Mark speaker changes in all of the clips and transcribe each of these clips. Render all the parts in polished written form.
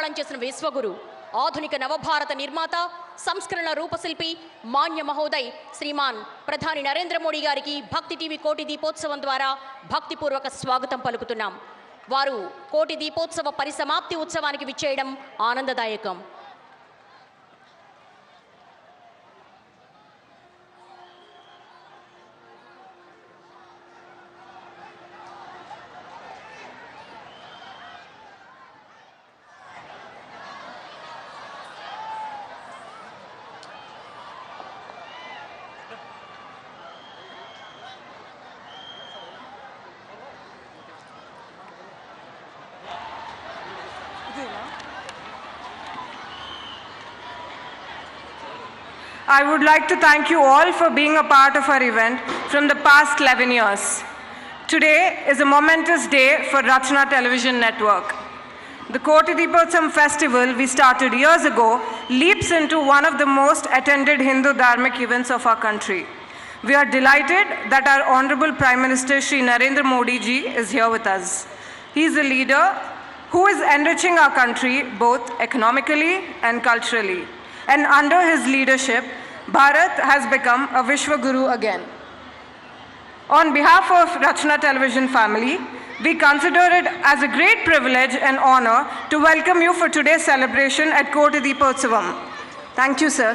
Speaker 1: సాకారం చేసిన విశ్వగురు, ఆధునిక నవభారత నిర్మాత, సంస్కరణ రూపశిల్పి మాన్య మహోదయ్ శ్రీమాన్ ప్రధాని నరేంద్ర మోడీ గారికి భక్తి టీవీ కోటి దీపోత్సవం ద్వారా భక్తిపూర్వక స్వాగతం పలుకుతున్నాం. వారు కోటి దీపోత్సవ పరిసమాప్తి ఉత్సవానికి విచ్చేయడం ఆనందదాయకం.
Speaker 2: I would like to thank you all for being a part of our event from the past 11 years. Today is a momentous day for Rachna Television Network. The Koti Deepotsam festival we started years ago leaps into one of the most attended Hindu dharmic events of our country. We are delighted that our Honorable Prime Minister Shri Narendra Modi ji is here with us. He is a leader who is enriching our country both economically and culturally. And under his leadership, Bharat has become a Vishwa Guru again. On behalf of Rachna Television family, we consider it as a great privilege and honor to welcome you for today's celebration at Koti Deepotsavam. Thank you, sir.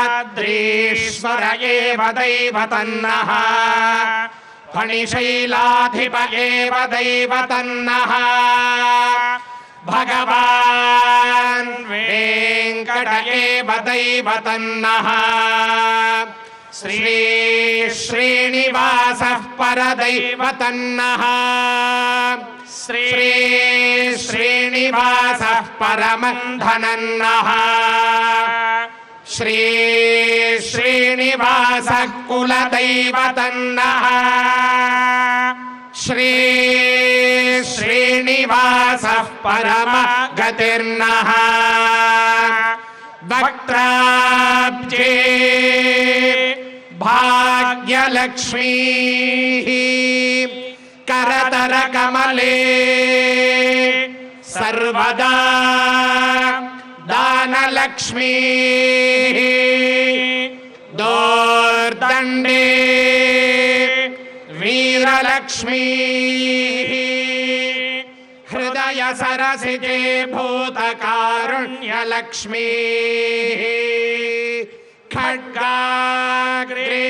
Speaker 3: वृषभाद्रीश्वर एव दैवतन्नः फणिशैलाधिप एव दैवतन्नः भगवान् वेङ्कट एव दैवतन्नः श्री श्रीनिवासः परदैवतन्नः श्री श्रीनिवासः परमन्धनन्नः श्री श्रीनिवासः कुलदैवतन्नः श्री श्रीनिवासः परमगतिर्नः वक्त्राब्जे भाग्यलक्ष्मीः करतर कमले सर्वदा दानलक्ष्मी दोर्दंडे वीरलक्ष्मी हृदय सरसिजे भूतकारुण्यलक्ष्मी खड्गाग्रे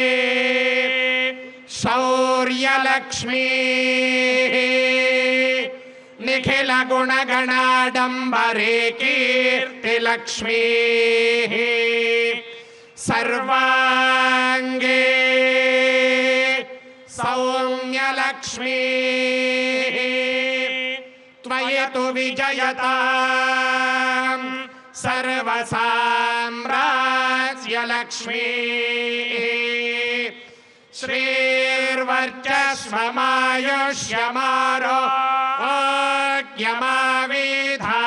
Speaker 3: शौर्यलक्ष्मी निखिल गुणगणाडंबरे कीर्तिलक्ष्मी सर्वांगे सौम्यलक्ष्मी त्वयतु विजयतां सर्वसाम्राज्यलक्ष्मी श्रीर्वर्चस्वमायुष्यमारोग्यमाविधा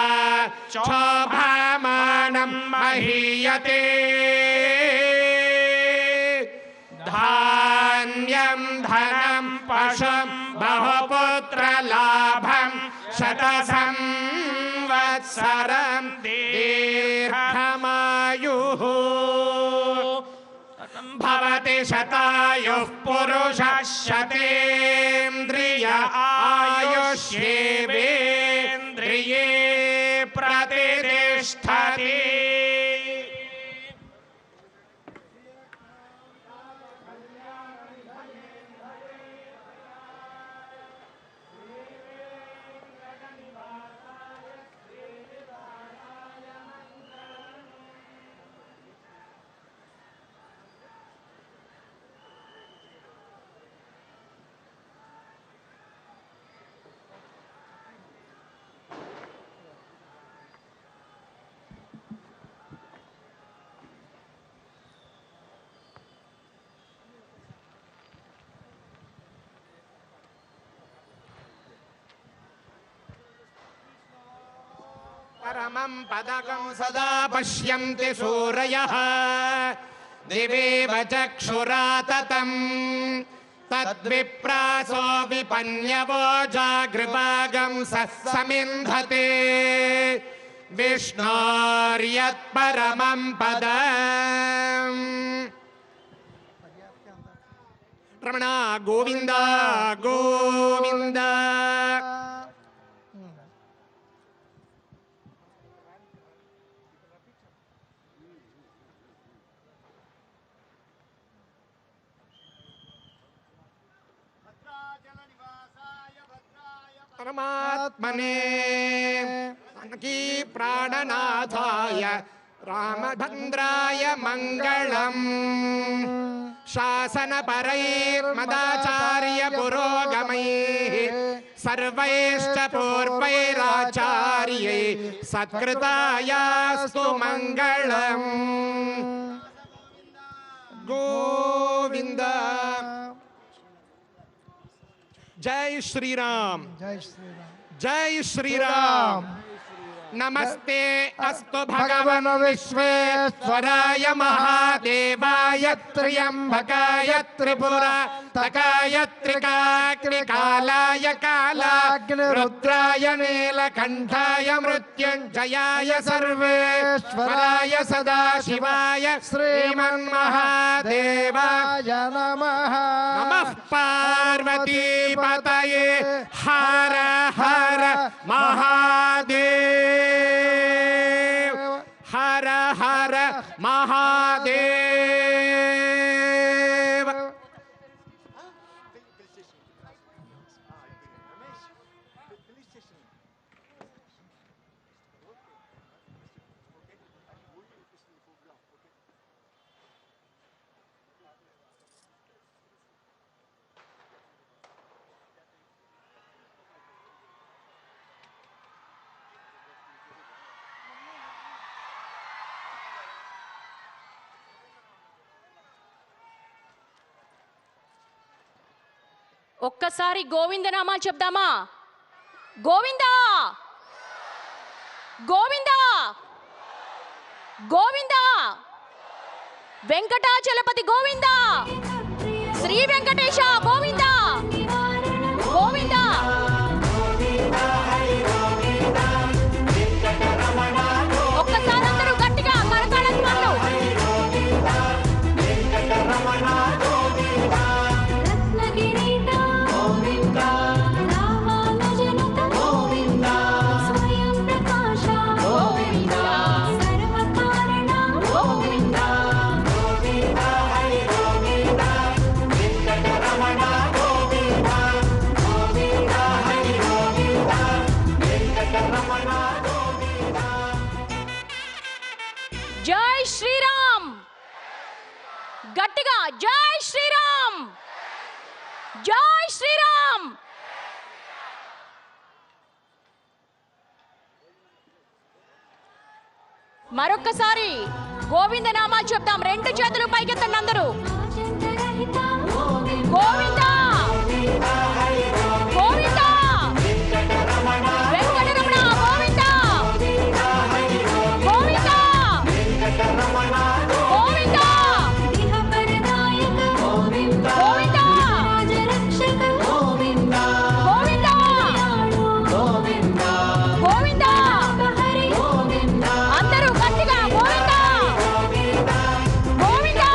Speaker 3: शोभामानं महीयते धान्यं धनं पशुं बहुपुत्रलाभं शतसंवत्सरं दीर्घमायुः भवति शतायुः पुरुषः शतेन्द्रिय आयुष्येवेन्द्रिये प्रतिष्ठति। परमं पदकं सदा पश्यन्ति सूरयः दिवेव चक्षुराततम् तद्विप्रासो विपन्यवो जागृभागं समिन्धते विष्णोर्यत्परमं पदम् रमण गोविंद गोविंद परमात्मने की प्राणनाथाय रामभद्राय मंगलम् शासनपरैर्मदाचार्य पुरोगमैः सर्वैश्च पूर्वैराचार्यै सत्कृतायास्तु मंगलम् गोविंद जय श्री राम
Speaker 4: जय श्री राम
Speaker 3: जय श्री राम नमस्ते अस्तु भगवन् विश्वेश्वराय महादेवाय त्र्यंबकाय त्रिपुरातकाय त्रिकाग्निकालाय कालाग्निरुद्राय नीलकंठाय मृत्युंजयाय सर्वेश्वराय सदाशिवाय श्रीमन्महादेवाय
Speaker 4: नमः
Speaker 3: नमः पार्वतीपतये हर हर महादेव हर हर महादेव
Speaker 1: ఒక్కసారి గోవిందనామా చెప్దామా? గోవిందా గోవిందా గోవిందా వెంకటాచలపతి గోవిందా శ్రీ వెంకటేశ గోవిందా గోవిందా ఒక్కసారి అందరూ గట్టిగా కరతాళం వాళ్ళు జై శ్రీరామ్ గట్టిగా జై శ్రీరామ్ జై శ్రీరామ్ మరొక్కసారి గోవిందనామా చెప్తాం. రెండు చేతులు పైకెత్తండి అందరూ. గోవిందా గోవిందా వెంకటరమణ గోవిందా గోవిందా గోవిందా గోవిందా గోవిందా అందరూ గట్టిగా Govinda Govinda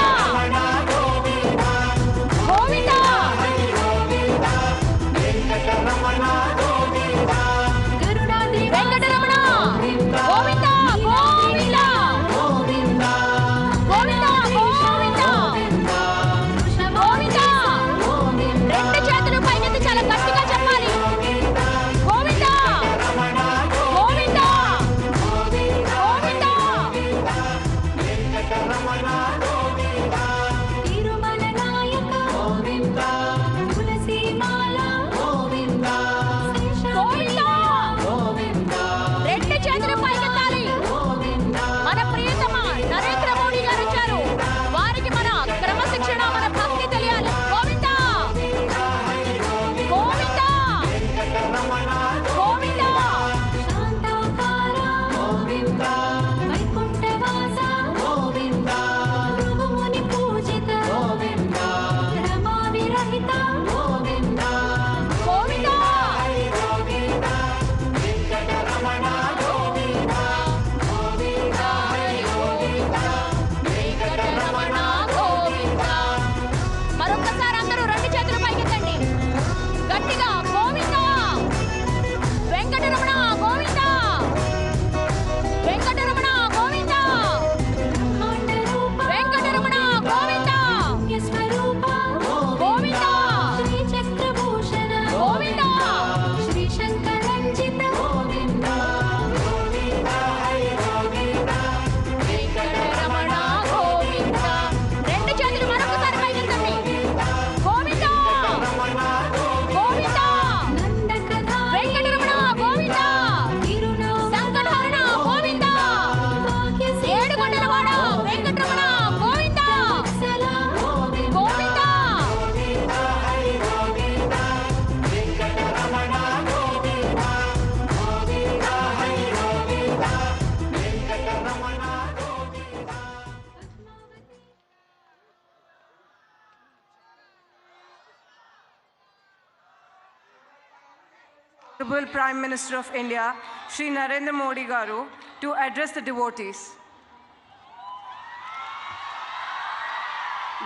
Speaker 2: Honorable Prime Minister of India, Shri Narendra Modi Garu, to address the devotees.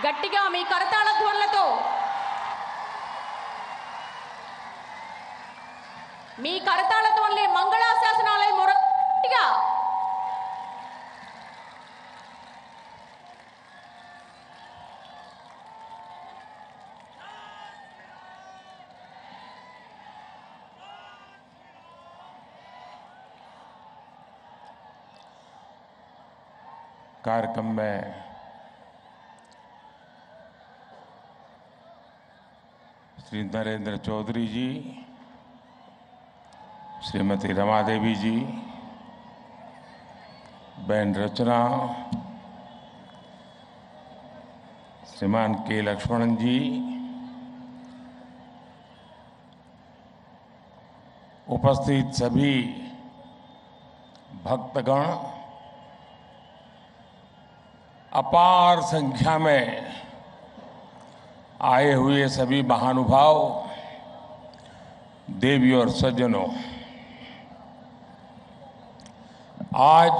Speaker 1: గట్టిగా మీ కరతాళ ధ్వనులతో మీ కరతాళ ధ్వనులే మంగళాశాసనాలే మొరటిగా
Speaker 4: कार्यक्रम में श्री नरेंद्र चौधरी जी, श्रीमती रमा देवी जी, बहन रचना, श्रीमान के लक्ष्मणन जी, उपस्थित सभी भक्तगण, अपार संख्या में आए हुए सभी महानुभाव, देवी और सज्जनों, आज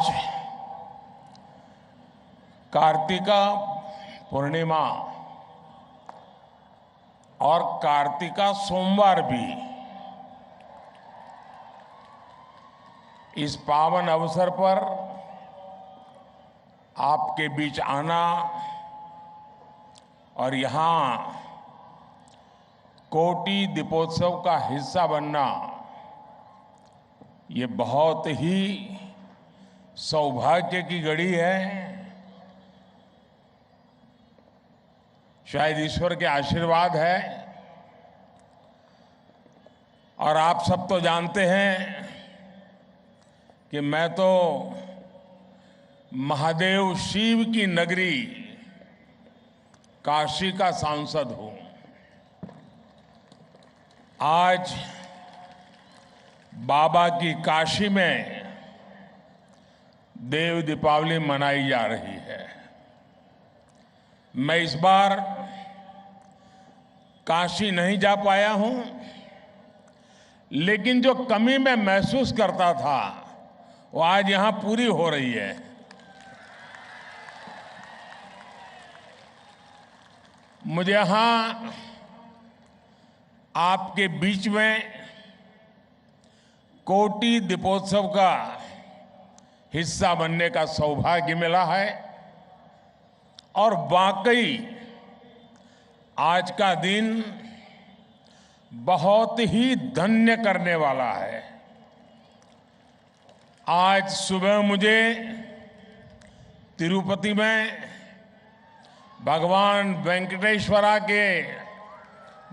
Speaker 4: कार्तिका पूर्णिमा और कार्तिका सोमवार भी इस पावन अवसर पर आपके बीच आना और यहाँ कोटि दीपोत्सव का हिस्सा बनना, ये बहुत ही सौभाग्य की घड़ी है। शायद ईश्वर के आशीर्वाद है। और आप सब तो जानते हैं कि मैं तो महादेव शिव की नगरी काशी का सांसद हूं। आज बाबा की काशी में देव दीपावली मनाई जा रही है। मैं इस बार काशी नहीं जा पाया हूं, लेकिन जो कमी मैं महसूस करता था वो आज यहां पूरी हो रही है। मुझे यहां आपके बीच में कोटि दीपोत्सव का हिस्सा बनने का सौभाग्य मिला है और वाकई आज का दिन बहुत ही धन्य करने वाला है। आज सुबह मुझे तिरुपति में भगवान वेंकटेश्वरा के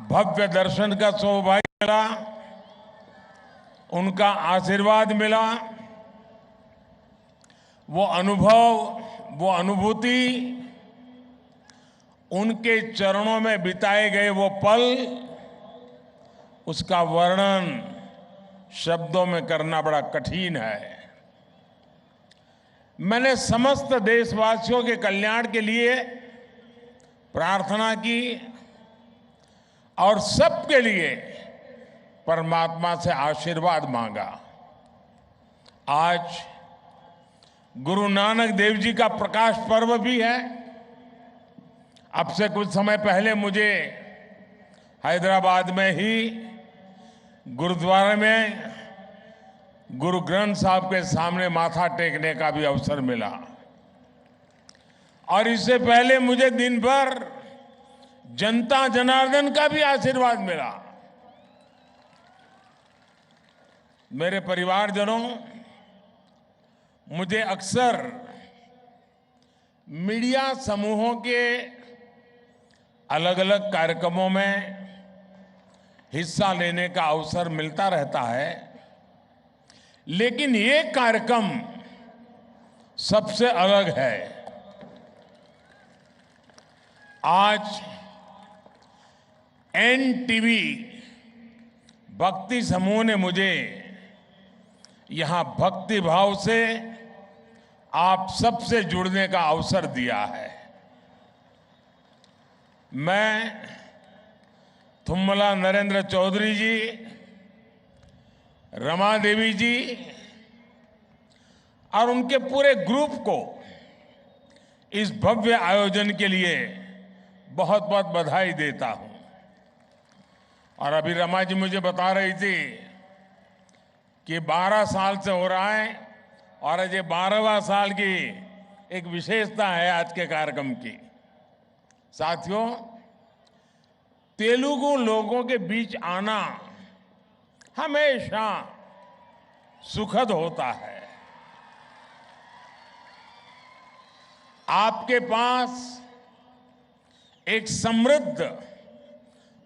Speaker 4: भव्य दर्शन का सौभाग्य मिला, उनका आशीर्वाद मिला। वो अनुभव, वो अनुभूति, उनके चरणों में बिताए गए वो पल, उसका वर्णन शब्दों में करना बड़ा कठिन है। मैंने समस्त देशवासियों के कल्याण के लिए प्रार्थना की और सबके लिए परमात्मा से आशीर्वाद मांगा। आज गुरु नानक देव जी का प्रकाश पर्व भी है। अब से कुछ समय पहले मुझे हैदराबाद में ही गुरुद्वारे में गुरु ग्रंथ साहब के सामने माथा टेकने का भी अवसर मिला और इससे पहले मुझे दिन भर जनता जनार्दन का भी आशीर्वाद मिला। मेरे परिवारजनों, मुझे अक्सर मीडिया समूहों के अलग अलग कार्यक्रमों में हिस्सा लेने का अवसर मिलता रहता है, लेकिन ये कार्यक्रम सबसे अलग है। आज एनटीवी भक्ति समूह ने मुझे यहां भक्ति भाव से आप सबसे जुड़ने का अवसर दिया है। मैं थुम्मला नरेंद्र चौधरी जी, रमा देवी जी और उनके पूरे ग्रुप को इस भव्य आयोजन के लिए बहुत बहुत बधाई देता हूं। और अभी रमा जी मुझे बता रही थी कि 12 साल से हो रहा है और आज ये 12वां साल की एक विशेषता है आज के कार्यक्रम की। साथियों, तेलुगु लोगों के बीच आना हमेशा सुखद होता है। आपके पास एक समृद्ध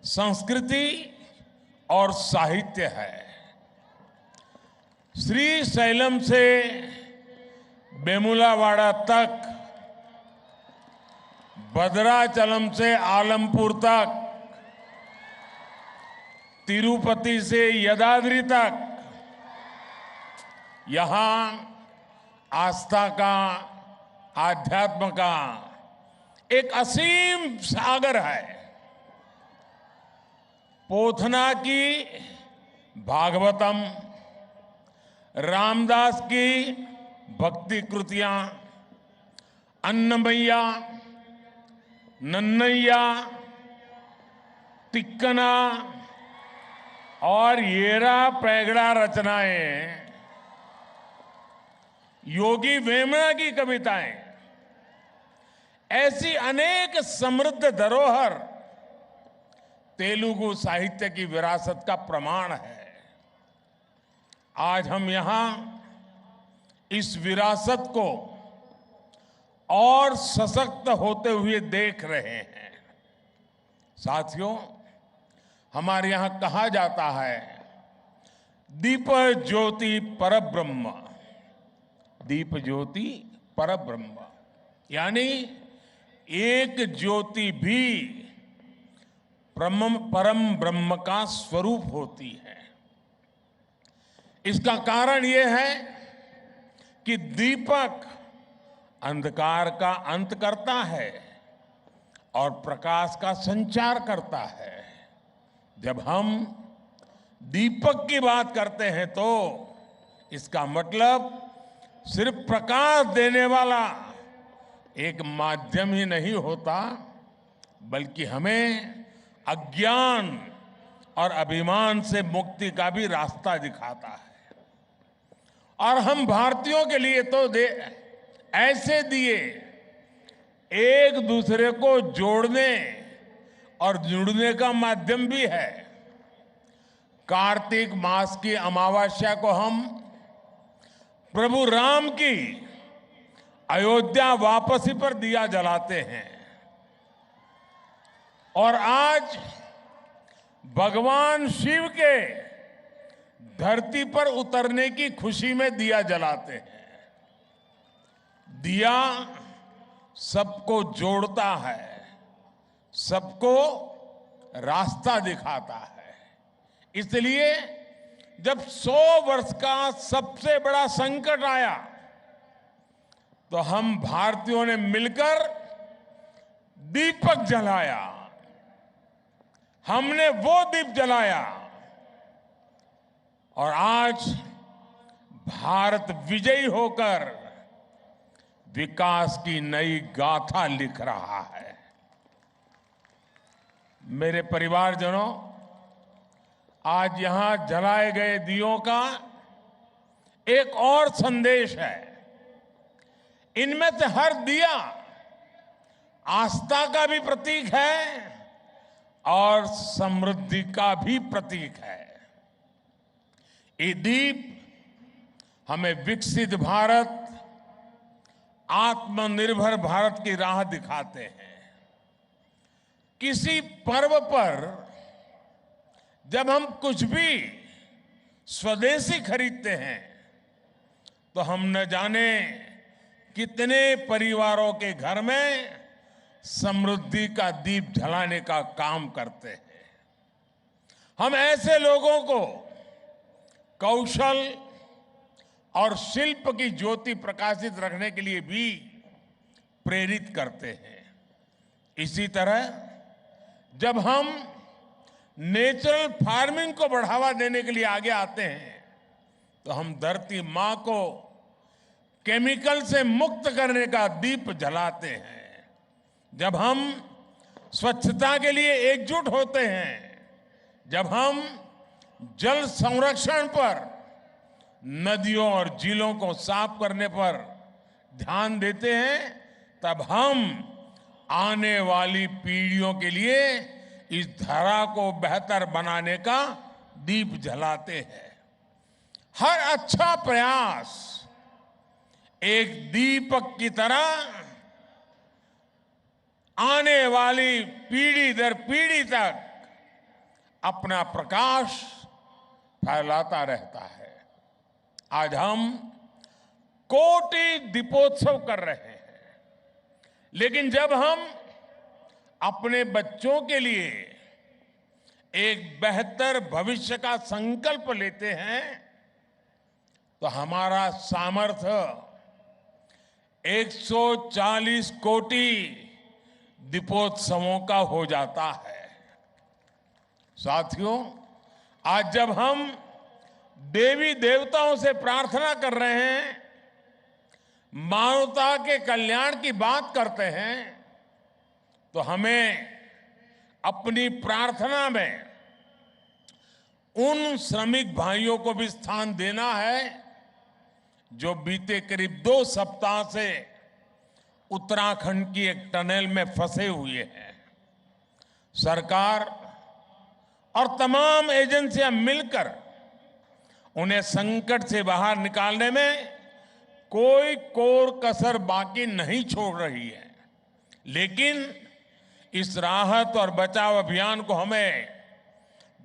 Speaker 4: संस्कृति और साहित्य है। श्रीशैलम से वेमुलावाड़ा तक, भद्राचलम से आलमपुर तक, तिरुपति से यदाद्री तक, यहां आस्था का, आध्यात्म का एक असीम सागर है। पोथना की भागवतम, रामदास की भक्ति कृतियां, अन्नमैया, नन्नैया, तिक्कना और येरा पैगड़ा रचनाएं, योगी वेमना की कविताएं, ऐसी अनेक समृद्ध धरोहर तेलुगु साहित्य की विरासत का प्रमाण है। आज हम यहां इस विरासत को और सशक्त होते हुए देख रहे हैं। साथियों, हमारे यहां कहा जाता है, दीप ज्योति परब्रह्म, दीप ज्योति परब्रह्म, यानी एक ज्योति भी परम ब्रह्म का स्वरूप होती है। इसका कारण यह है कि दीपक अंधकार का अंत करता है और प्रकाश का संचार करता है। जब हम दीपक की बात करते हैं तो इसका मतलब सिर्फ प्रकाश देने वाला एक माध्यम ही नहीं होता, बल्कि हमें अज्ञान और अभिमान से मुक्ति का भी रास्ता दिखाता है। और हम भारतीयों के लिए तो ऐसे दिए एक दूसरे को जोड़ने और जुड़ने का माध्यम भी है। कार्तिक मास की अमावस्या को हम प्रभु राम की अयोध्या वापसी पर दिया जलाते हैं और आज भगवान शिव के धरती पर उतरने की खुशी में दिया जलाते हैं। दिया सबको जोड़ता है, सबको रास्ता दिखाता है। इसलिए जब 100 वर्ष का सबसे बड़ा संकट आया तो हम भारतीयों ने मिलकर दीपक जलाया। हमने वो दीप जलाया और आज भारत विजयी होकर विकास की नई गाथा लिख रहा है। मेरे परिवारजनों, आज यहां जलाए गए दियों का एक और संदेश है। इनमें से हर दिया आस्था का भी प्रतीक है और समृद्धि का भी प्रतीक है। ये दीप हमें विकसित भारत, आत्मनिर्भर भारत की राह दिखाते हैं। किसी पर्व पर जब हम कुछ भी स्वदेशी खरीदते हैं तो हम न जाने कितने परिवारों के घर में समृद्धि का दीप जलाने का काम करते हैं। हम ऐसे लोगों को कौशल और शिल्प की ज्योति प्रकाशित रखने के लिए भी प्रेरित करते हैं। इसी तरह जब हम नेचुरल फार्मिंग को बढ़ावा देने के लिए आगे आते हैं तो हम धरती मां को केमिकल से मुक्त करने का दीप जलाते हैं। जब हम स्वच्छता के लिए एकजुट होते हैं, जब हम जल संरक्षण पर, नदियों और झीलों को साफ करने पर ध्यान देते हैं, तब हम आने वाली पीढ़ियों के लिए इस धरा को बेहतर बनाने का दीप जलाते हैं। हर अच्छा प्रयास एक दीपक की तरह आने वाली पीढ़ी दर पीढ़ी तक अपना प्रकाश फैलाता रहता है। आज हम कोटि दीपोत्सव कर रहे हैं, लेकिन जब हम अपने बच्चों के लिए एक बेहतर भविष्य का संकल्प लेते हैं, तो हमारा सामर्थ्य 140 कोटि दीपोत्सवों का हो जाता है। साथियों, आज जब हम देवी देवताओं से प्रार्थना कर रहे हैं, मानवता के कल्याण की बात करते हैं, तो हमें अपनी प्रार्थना में उन श्रमिक भाइयों को भी स्थान देना है जो बीते करीब 2 सप्ताह से उत्तराखंड की एक टनल में फंसे हुए हैं। सरकार और तमाम एजेंसियां मिलकर उन्हें संकट से बाहर निकालने में कोई कोर कसर बाकी नहीं छोड़ रही है, लेकिन इस राहत और बचाव अभियान को हमें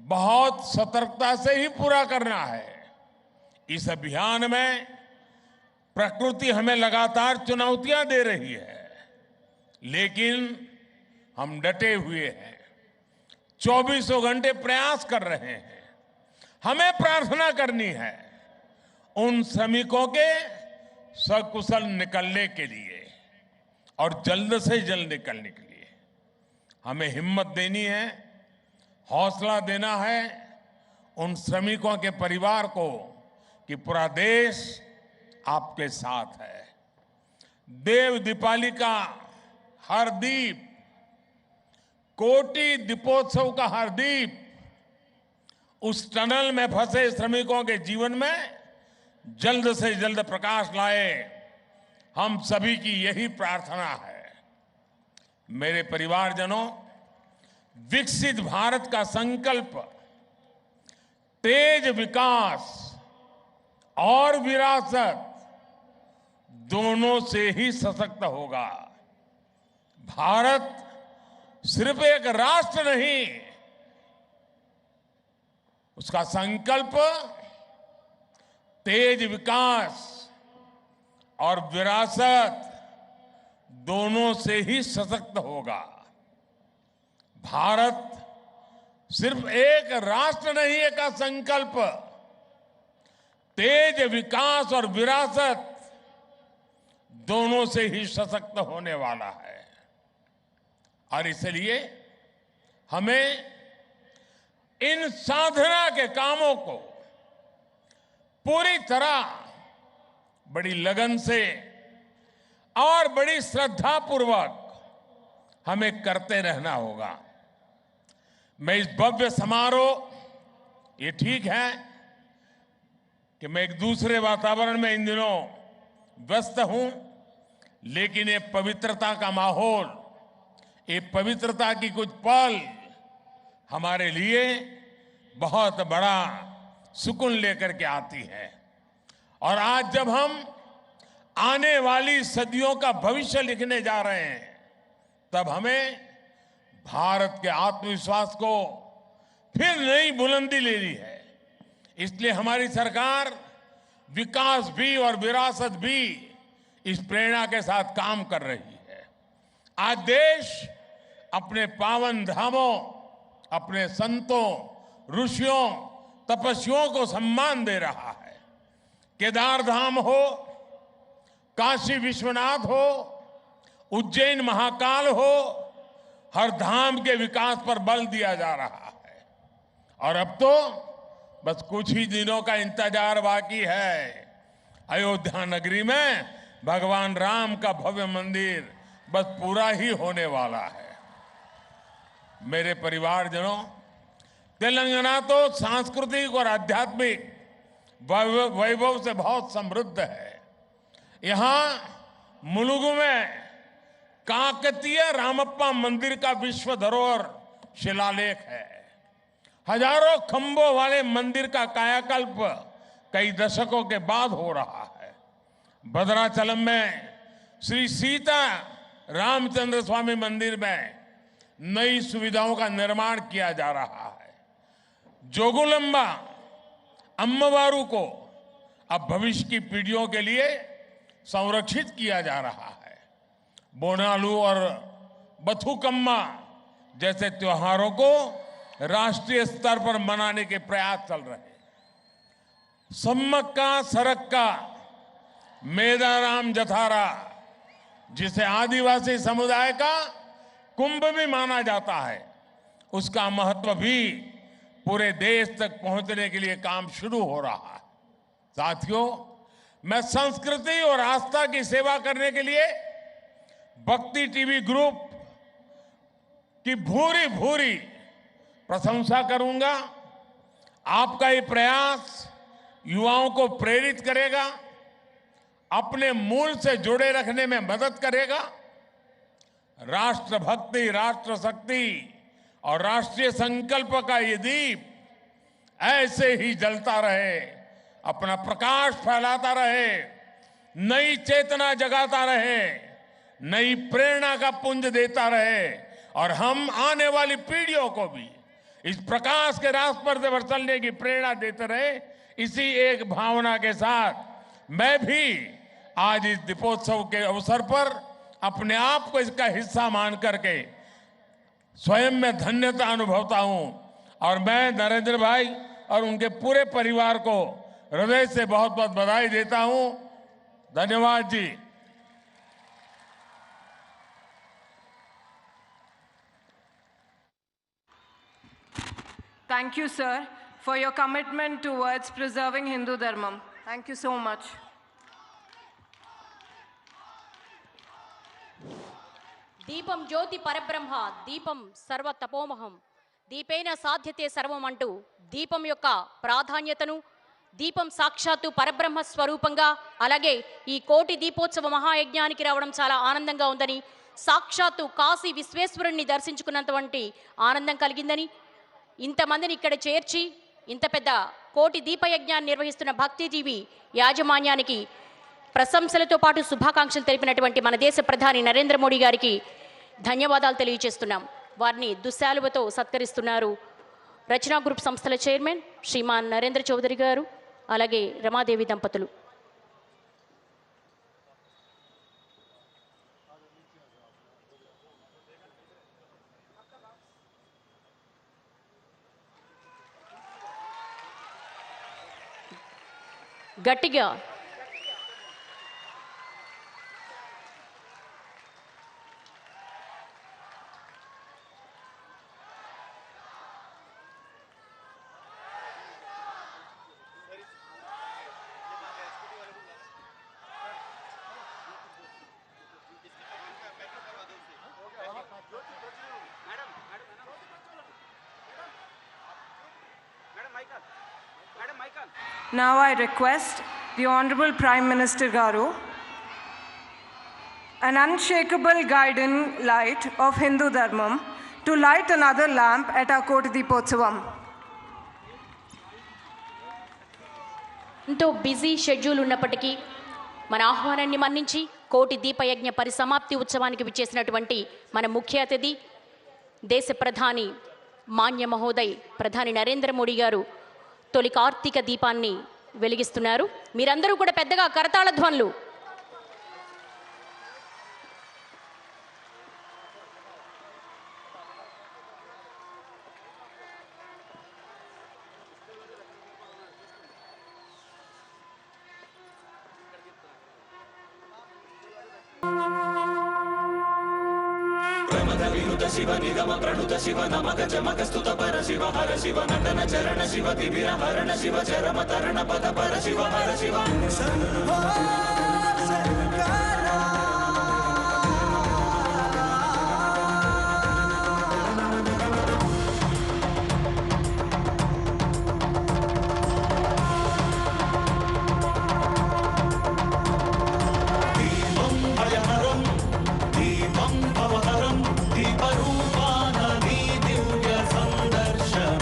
Speaker 4: बहुत सतर्कता से ही पूरा करना है। इस अभियान में प्रकृति हमें लगातार चुनौतियां दे रही है, लेकिन हम डटे हुए हैं, 24 घंटे प्रयास कर रहे हैं। हमें प्रार्थना करनी है उन श्रमिकों के सकुशल निकलने के लिए और जल्द से जल्द निकलने के लिए। हमें हिम्मत देनी है, हौसला देना है उन श्रमिकों के परिवार को कि पूरा देश आपके साथ है। देव दीपावली का हर दीप, कोटि दीपोत्सव का हर दीप उस टनल में फंसे श्रमिकों के जीवन में जल्द से जल्द प्रकाश लाए। हम सभी की यही प्रार्थना है। मेरे परिवारजनों, विकसित भारत का संकल्प तेज विकास और विरासत दोनों से ही सशक्त होगा। भारत सिर्फ एक राष्ट्र नहीं, उसका संकल्प तेज विकास और विरासत दोनों से ही सशक्त होगा। भारत सिर्फ एक राष्ट्र नहीं है का संकल्प तेज विकास और विरासत दोनों से ही सशक्त होने वाला है। और इसलिए हमें इन साधना के कामों को पूरी तरह बड़ी लगन से और बड़ी श्रद्धापूर्वक हमें करते रहना होगा। मैं इस भव्य समारोह, ये ठीक है कि मैं एक दूसरे वातावरण में इन दिनों व्यस्त हूं, लेकिन ये पवित्रता का माहौल, ये पवित्रता की कुछ पल हमारे लिए बहुत बड़ा सुकून लेकर के आती है। और आज जब हम आने वाली सदियों का भविष्य लिखने जा रहे हैं, तब हमें भारत के आत्मविश्वास को फिर नई बुलंदी लेनी है। इसलिए हमारी सरकार विकास भी और विरासत भी इस प्रेरणा के साथ काम कर रही है। आज देश अपने पावन धामों, अपने संतों, ऋषियों, तपस्वियों को सम्मान दे रहा है। केदार धाम हो, काशी विश्वनाथ हो, उज्जैन महाकाल हो, हर धाम के विकास पर बल दिया जा रहा है। और अब तो बस कुछ ही दिनों का इंतजार बाकी है। अयोध्या नगरी में भगवान राम का भव्य मंदिर बस पूरा ही होने वाला है। मेरे परिवारजनों, तेलंगाना तो सांस्कृतिक और आध्यात्मिक वैभव से बहुत समृद्ध है। यहाँ मुलुगु में काकतीय रामप्पा मंदिर का विश्व धरोहर शिलालेख है। हजारों खंभों वाले मंदिर का कायाकल्प कई दशकों के बाद हो रहा है। भद्राचलम में श्री सीता रामचंद्र स्वामी मंदिर में नई सुविधाओं का निर्माण किया जा रहा है। जोगुलंबा अम्मवारू को अब भविष्य की पीढ़ियों के लिए संरक्षित किया जा रहा है। बोनालू और बथुकम्मा जैसे त्योहारों को राष्ट्रीय स्तर पर मनाने के प्रयास चल रहे हैं। सम्मक्का सरक्का मेदाराम जथारा, जिसे आदिवासी समुदाय का कुंभ भी माना जाता है, उसका महत्व भी पूरे देश तक पहुंचने के लिए काम शुरू हो रहा है। साथियों, मैं संस्कृति और आस्था की सेवा करने के लिए भक्ति टीवी ग्रुप की भूरी भूरी प्रशंसा करूंगा। आपका ये प्रयास युवाओं को प्रेरित करेगा, अपने मूल से जुड़े रखने में मदद करेगा। राष्ट्रभक्ति, राष्ट्र शक्ति और राष्ट्रीय संकल्प का ये दीप ऐसे ही जलता रहे, अपना प्रकाश फैलाता रहे, नई चेतना जगाता रहे, नई प्रेरणा का पुंज देता रहे और हम आने वाली पीढ़ियों को भी इस प्रकाश के रास्ते पर चलने की प्रेरणा देते रहे। इसी एक भावना के साथ मैं भी आज इस दीपोत्सव के अवसर पर अपने आप को इसका हिस्सा मान करके स्वयं में धन्यता अनुभवता हूं और मैं नरेंद्र भाई और उनके पूरे परिवार को हृदय से बहुत बहुत बधाई देता हूं। धन्यवाद जी।
Speaker 2: Thank you, sir, for your commitment towards preserving Hindu Dharmam. Thank you so much.
Speaker 1: దీపం జ్యోతి పరబ్రహ్మ, దీపం సర్వ తపోమహం, దీపేన సాధ్యతే సర్వం అంటూ దీపం యొక్క ప్రాధాన్యతను, దీపం సాక్షాత్తు పరబ్రహ్మ స్వరూపంగా, అలాగే ఈ కోటి దీపోత్సవ మహాయజ్ఞానికి రావడం చాలా ఆనందంగా ఉందని, సాక్షాత్తు కాశీ విశ్వేశ్వరుణ్ణి దర్శించుకున్నంతవంటి ఆనందం కలిగిందని, ఇంతమందిని ఇక్కడ చేర్చి ఇంత పెద్ద కోటి దీపయజ్ఞాన్ని నిర్వహిస్తున్న భక్తి టీవీ యాజమాన్యానికి ప్రశంసలతో పాటు శుభాకాంక్షలు తెలిపినటువంటి మన దేశ ప్రధాని నరేంద్ర మోడీ గారికి ధన్యవాదాలు తెలియజేస్తున్నాం. వారిని దుశ్శాలువతో సత్కరిస్తున్నారు రచనా గ్రూప్ సంస్థల చైర్మన్ శ్రీమాన్ నరేంద్ర చౌదరి గారు, అలాగే రమాదేవి దంపతులు. గట్టిగా
Speaker 2: Now I request the Honorable Prime Minister Garu, an unshakable guiding light of Hindu Dharmam, to light another lamp at our Koti Deepotsavam.
Speaker 1: ఎంతో బిజీ షెడ్యూల్ ఉన్నప్పటికీ మన ఆహ్వానాన్ని మన్నించి కోటి దీపయజ్ఞ పరిసమాప్తి ఉత్సవానికి విచ్చేసినటువంటి మన ముఖ్య అతిథి దేశ ప్రధాని మాన్య మహోదయ్ ప్రధాని నరేంద్ర మోడీ గారు తొలి కార్తీక దీపాన్ని వెలిగిస్తున్నారు. మీరందరూ కూడా పెద్దగా కరతాళ ధ్వనులు.
Speaker 5: Ramadan विनुत शिव निगम प्रणुत शिव नमक चमक स्तुत पर शिव हर शिव नटन चरण शिव तिमिर हरण शिव चरम तरण पद पर शिव हर शिव